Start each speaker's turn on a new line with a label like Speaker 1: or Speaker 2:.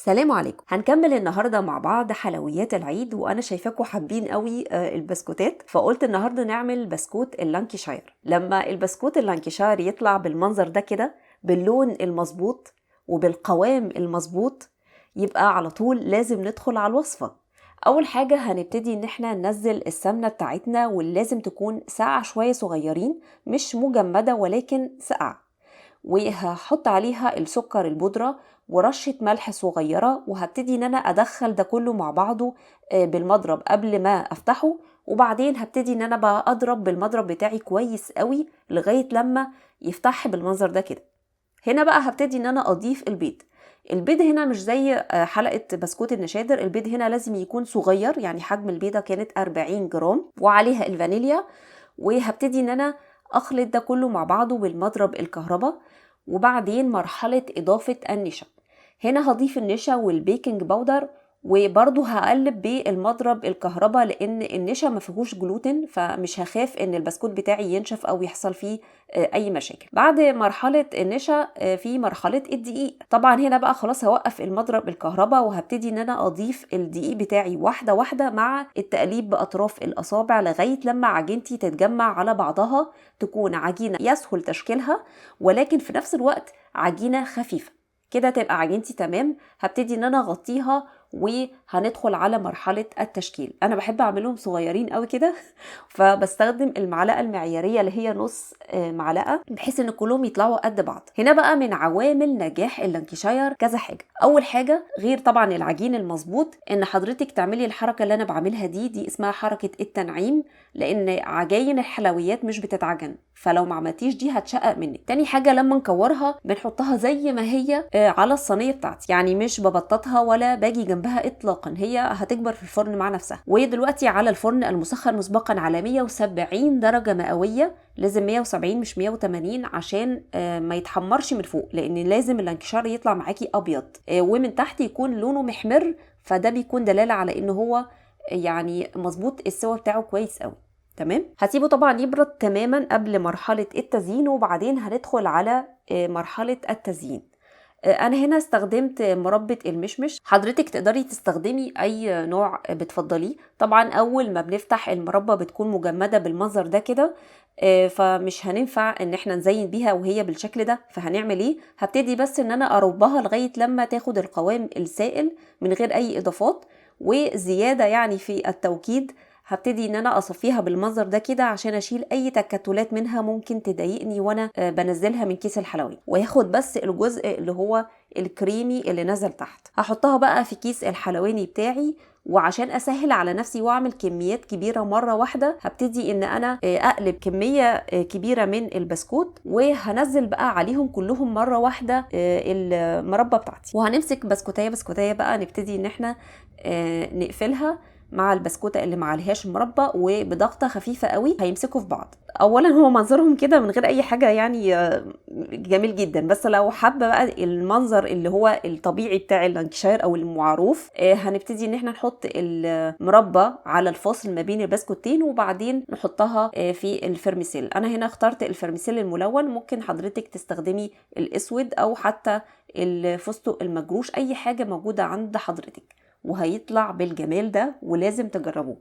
Speaker 1: السلام عليكم. هنكمل النهارده مع بعض حلويات العيد، وانا شايفاكم حابين قوي البسكوتات، فقلت النهارده نعمل بسكوت اللانكشاير. لما البسكوت اللانكشاير يطلع بالمنظر ده كده، باللون المظبوط وبالقوام المظبوط، يبقى على طول لازم ندخل على الوصفه. اول حاجه هنبتدي ان احنا ننزل السمنه بتاعتنا، ولازم تكون ساقعه شويه صغيرين، مش مجمده ولكن ساقعه. وهحط عليها السكر البودرة ورشة ملح صغيرة، وهبتدي ان انا ادخل ده كله مع بعضه بالمضرب قبل ما افتحه. وبعدين هبتدي ان انا بقى اضرب بالمضرب بتاعي كويس قوي لغاية لما يفتح بالمنظر ده كده. هنا بقى هبتدي ان انا اضيف البيض. البيض هنا مش زي حلقة بسكوت النشادر، البيض هنا لازم يكون صغير، يعني حجم البيضة كانت 40 جرام، وعليها الفانيليا. وهبتدي ان انا اخلط ده كله مع بعضه بالمضرب الكهرباء. وبعدين مرحلة اضافة النشا. هنا هضيف النشا والبيكنج باودر، وبرضه هقلب بالمضرب الكهرباء لان النشا ما فيهوش جلوتين، فمش هخاف ان البسكوت بتاعي ينشف او يحصل فيه اي مشاكل. بعد مرحلة النشا في مرحلة الدقيق. طبعا هنا بقى خلاص هوقف المضرب الكهرباء، وهبتدي ان انا اضيف الدقيق بتاعي واحدة واحدة مع التقليب باطراف الاصابع لغاية لما عجينتي تتجمع على بعضها، تكون عجينة يسهل تشكيلها ولكن في نفس الوقت عجينة خفيفة. كده تبقى عجينتي تمام. هبتدي ان انا اغطيها وهندخل على مرحلة التشكيل. انا بحب اعملهم صغيرين قوي كده فبستخدم المعلقة المعيارية اللي هي نص معلقة، بحيث ان كلهم يطلعوا قد بعض. هنا بقى من عوامل نجاح اللانكشاير كذا حاجة. اول حاجة غير طبعا العجين المظبوط، ان حضرتك تعملي الحركة اللي انا بعملها دي اسمها حركة التنعيم، لان عجاين الحلويات مش بتتعجن، فلو ما عملتيش دي هتشقق منك. تاني حاجة لما نكورها بنحطها زي ما هي على الصينية بتاعتي، يعني مش ببططها ولا باجي جنبها اطلاقا، هي هتكبر في الفرن مع نفسها. ودلوقتي على الفرن المسخن مسبقا على 170 درجة مئوية، لازم 170 مش 180 عشان ما يتحمرش من فوق، لان لازم اللانكشار يطلع معاكي ابيض ومن تحت يكون لونه محمر، فده بيكون دلالة على ان هو يعني مظبوط السوا بتاعه كويس قوي. تمام. هسيبه طبعا يبرد تماما قبل مرحلة التزيين، وبعدين هندخل على مرحلة التزيين. انا هنا استخدمت مربى المشمش، حضرتك تقدري تستخدمي اي نوع بتفضليه. طبعا اول ما بنفتح المربى بتكون مجمدة بالمنظر ده كده، فمش هننفع ان احنا نزين بيها وهي بالشكل ده. فهنعمل ايه؟ هبتدي بس ان انا اربها لغاية لما تاخد القوام السائل من غير اي اضافات. وزيادة يعني في التوكيد، هبتدي ان انا اصفيها بالمنظر ده كده عشان اشيل اي تكتلات منها ممكن تضايقني وانا بنزلها من كيس الحلويات، وياخد بس الجزء اللي هو الكريمي اللي نزل تحت. هحطها بقى في كيس الحلواني بتاعي، وعشان اسهل على نفسي واعمل كميات كبيره مره واحده، هبتدي ان انا اقلب كميه كبيره من البسكوت، وهنزل بقى عليهم كلهم مره واحده المربى بتاعتي. وهنمسك بسكوتيه بسكوتيه بقى، نبتدي ان احنا نقفلها مع البسكوته اللي معلهاش مربى، وبضغطه خفيفه قوي هيمسكوا في بعض. اولا هو منظرهم كده من غير اي حاجه يعني جميل جدا، بس لو حابه بقى المنظر اللي هو الطبيعي بتاع اللانكشاير او المعروف، هنبتدي ان احنا نحط المربى على الفاصل ما بين البسكوتين، وبعدين نحطها في الفرميسيل. انا هنا اخترت الفرميسيل الملون، ممكن حضرتك تستخدمي الاسود او حتى الفستق المجروش، اي حاجه موجوده عند حضرتك، وهيطلع بالجمال ده ولازم تجربوه.